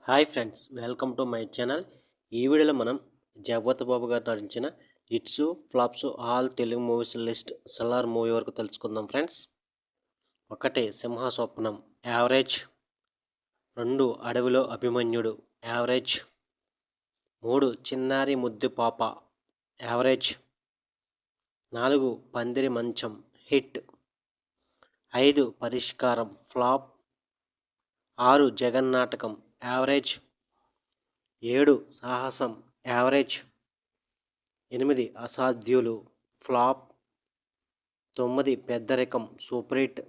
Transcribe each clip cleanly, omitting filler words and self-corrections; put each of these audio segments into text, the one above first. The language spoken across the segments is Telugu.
Hi friends, welcome to my channel. ఈ వీడియోలో మనం జగపతి బాబు గారు నటించిన hits flops all Telugu movies list Salaar movie వరకు తెలుసుకుందాం ఫ్రెండ్స్. 1 సింహ స్వప్నం యావరేజ్, 2 అడవిలో అభిమన్యుడు యావరేజ్, 3 చిన్నారి ముద్దు పాప యావరేజ్, 4 పందిరి మంచం హిట్, 5 పరిష్కారం ఫ్లాప్, 6 జగన్నాటకం యావరేజ్, 7 సాహసం యావరేజ్, 8 అసాధ్యులు ఫ్లాప్, 9 పెద్దరికం super hit,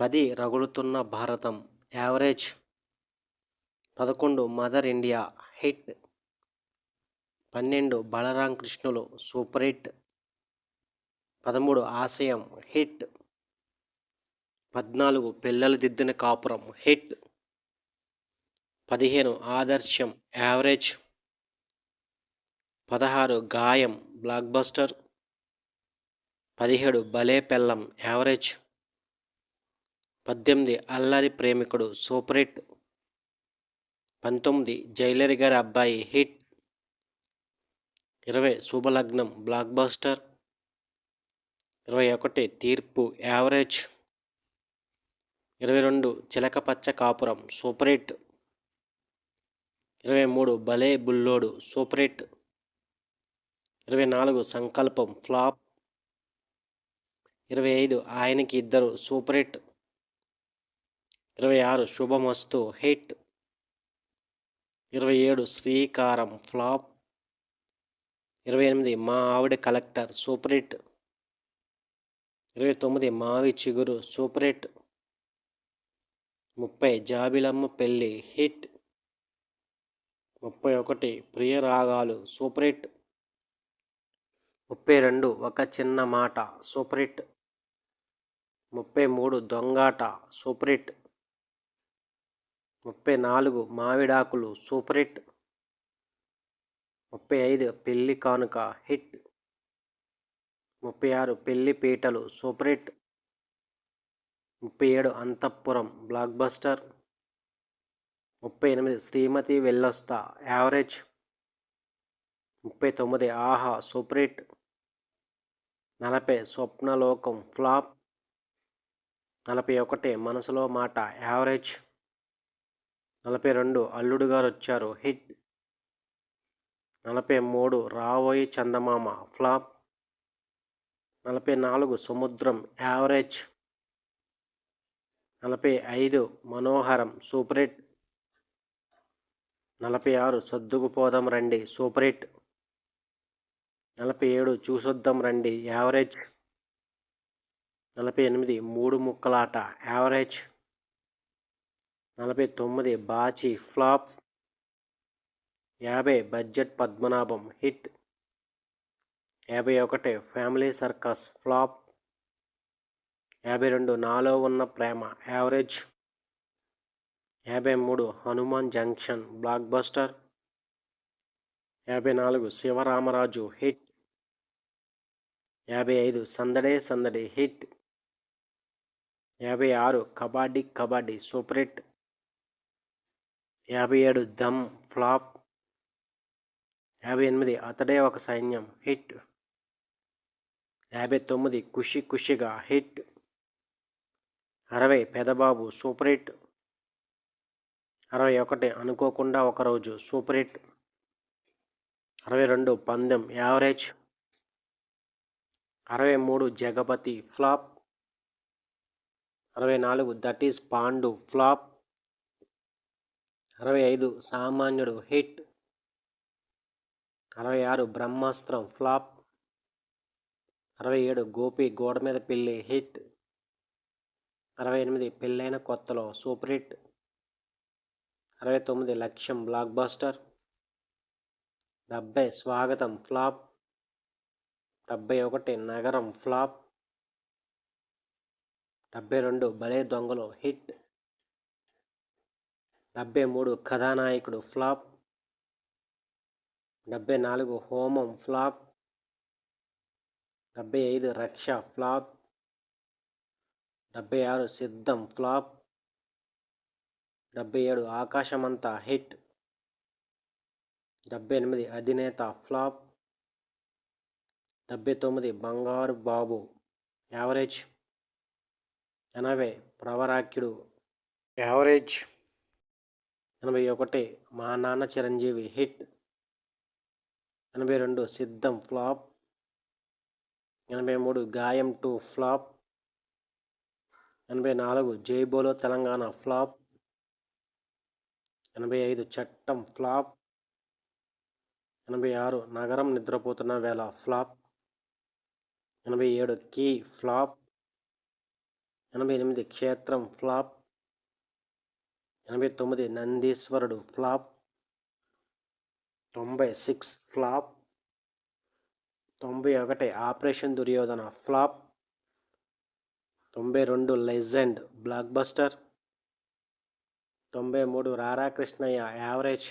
10 Ragulutunna Bharatam average, 11 Mother India hit, 12 Balaram Krishnulu super hit, 13 Ashayam hit, 14 పిల్లలు దిద్దిన కాపురం హిట్, 15 ఆదర్శం యావరేజ్, 16 గాయం బ్లాక్ బస్టర్, 17 భలే పెళ్ళం యావరేజ్, 18 అల్లరి ప్రేమికుడు సూపర్ హిట్, 19 జైలర్ గారి అబ్బాయి హిట్, 20 శుభలగ్నం బ్లాక్ బస్టర్, 21 తీర్పు యావరేజ్, 22 చిలక పచ్చ కాపురం సూపర్ హిట్, 23 భలే బుల్లోడు సూపర్ హిట్, 24 సంకల్పం ఫ్లాప్, 25 ఆయనకి ఇద్దరు సూపర్ హిట్, 26 శుభమస్తు హిట్, 27 శ్రీకారం ఫ్లాప్, 28 మా ఆవిడ కలెక్టర్ సూపర్ హిట్, 29 మావి చిగురు సూపర్ హిట్, 30 జాబిలమ్మ పెళ్ళి హిట్, 31 ప్రియ రాగాలు సూపర్ హిట్, 32 ఒక చిన్న మాట super hit, 33 దొంగాట super hit, 34 మావిడాకులు super hit, 35 పెళ్లి కానుక హిట్, 36 పెళ్లి పీటలు సూపర్ హిట్, 37 అంతఃపురం బ్లాక్ బస్టర్, 38 శ్రీమతి వెళ్ళొస్తా యావరేజ్, 39 ఆహా సూపర్ హిట్, 40 స్వప్నలోకం ఫ్లాప్, 41 మనసులో మాట యావరేజ్, 42 అల్లుడు గారు వచ్చారు హిట్, 43 రావోయి చందమామ ఫ్లాప్, 44 సముద్రం యావరేజ్, 45 మనోహరం సూపర్ హిట్, 46 సర్దుకుపోదాం రండి సూపర్ హిట్, 47 చూసొద్దాం రండి average, 48 Moodu Mukkalata average, 49 Bachi flop, 50 Budget Padmanabham hit, 51 Family Circus flop, 52 Naalo Unna Prema average, 53 Hanuman Junction blockbuster, 54 Sivaramaraju hit, 55 Sandade Sandadi hit, 56 Kabaddi Kabaddi super hit, 57 Dum flop, 58 Athade Oka Sainyam hit, 59 Khushi Khushiga hit, 60 Pedababu super hit, 61 Anukokunda Okaroju super hit, 62 Pandem average, 63 Jagapati flop, 64 that is Pandu flop, 65 సామాన్యుడు హిట్, 66 బ్రహ్మాస్త్రం ఫ్లాప్, 67 గోపి గోడ మీద పిల్లి హిట్, 68 పెళ్ళైన కొత్తలో సూపర్ హిట్, 69 లక్ష్యం బ్లాక్ బస్టర్, 70 స్వాగతం ఫ్లాప్, 71 నగరం ఫ్లాప్, 72 భలే దొంగలు హిట్, 73 కథానాయకుడు ఫ్లాప్, 74 హోమం ఫ్లాప్, 75 రక్ష ఫ్లాప్, 76 సిద్ధం ఫ్లాప్, 77 ఆకాశమంతా హిట్. 78 అధినేత ఫ్లాప్. 79 బంగారు బాబు యావరేజ్. 80 ప్రవరాఖ్యుడు యావరేజ్. 81 మా నాన్న చిరంజీవి హిట్. 82 సిద్ధం ఫ్లాప్. 83 గాయం 2 ఫ్లాప్. 84 జై బోలో తెలంగాణ ఫ్లాప్. 85 చట్టం ఫ్లాప్. 86 నగరం నిద్రపోతున్న వేళ ఫ్లాప్. 87 key flop. 88 క్షేత్రం ఫ్లాప్. 89 నందీశ్వరుడు flop. 96 flop. 91 operation Duryodhana flop. 92 legend block buster. 93 రారా కృష్ణయ్య యావరేజ్.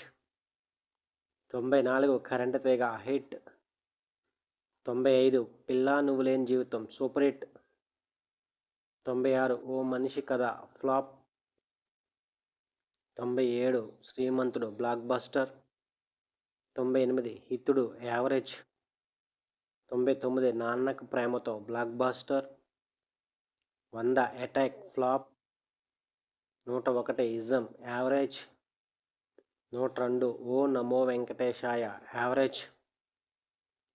94 కరెంట్ తీగ హిట్. 95 పిల్లా నువ్వు లేని జీవితం సూపర్ హిట్. 96 ఓ మనిషి కథ ఫ్లాప్. 97 శ్రీమంతుడు block buster. 98 హితుడు average. 99 Nannaku Prematho block buster. 100 attack flop. 101 ism average. 102 ఓ నమో వెంకటేశాయ యావరేజ్.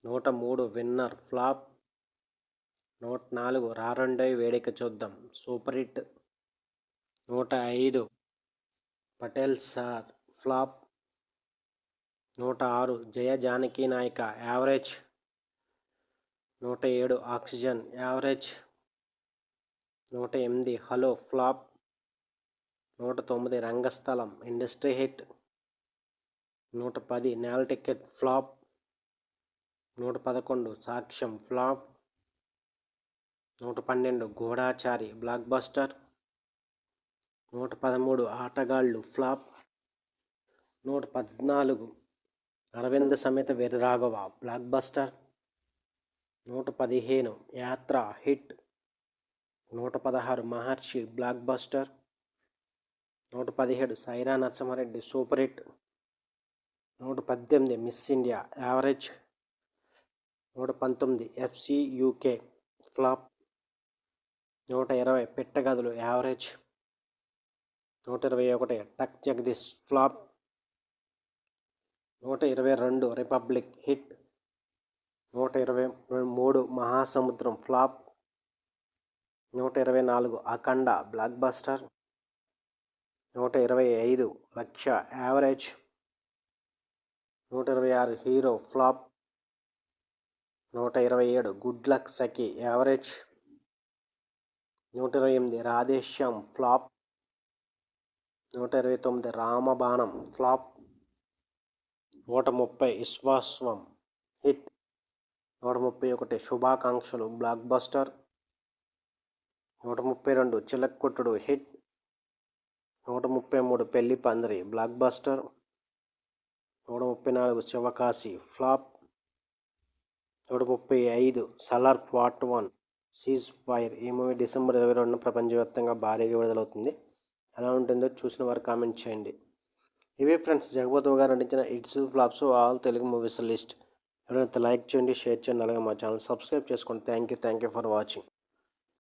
103 winner flop. 104 రారండోయ్ వేడిక చూద్దాం super hit. 105 Patel sir flop. 106 జయ జానకి నాయక average. 107 oxygen average. 108 hello flop. 109 రంగస్థలం ఇండస్ట్రీ హిట్. 110 నేల టికెట్ ఫ్లాప్. 111 సాక్ష్యం ఫ్లాప్. 112 గూఢాచారి బ్లాక్ బస్టర్. 113 ఆటగాళ్ళు flop. 114 Aravinda Sametha Veeraraghava block buster. 115 Yatra hit. 116 Maharshi blockbuster. 117 Sye Raa Narasimha Reddy super hit. 118 Miss India average. 119 FC UK flop. 120 పెట్టగదులు average. 121 Tuck Jagadish flop. 122 Republic hit. 123 Mahasamudram flop. 124 Akhanda blockbuster. 125 Lakshya average. 126 Hero flop. 127 Good Luck Sakhi average. 128 Radhe Shyam flop. 129 Ramabanam flop. 130 Viswasam hit. 131 శుభాకాంక్షలు బ్లాక్ బస్టర్. 132 చిలక్కొట్టుడు హిట్. 133 పెళ్లి పందిరి block buster. 134 Sivakasi flop. 135 Salaar part 1 cease fire. ఈ మూవీ డిసెంబర్ 22న ప్రపంచవ్యాప్తంగా భారీగా విడుదలవుతుంది. ఎలా ఉంటుందో చూసిన వారు కామెంట్ చేయండి. ఇవే ఫ్రెండ్స్ జగపతి గారు నటించిన hits flops all Telugu movies list. ఎవరైనా లైక్ చేయండి, షేర్ చేయండి, అలాగే మా ఛానల్ సబ్స్క్రైబ్ చేసుకోండి. Thank you for watching.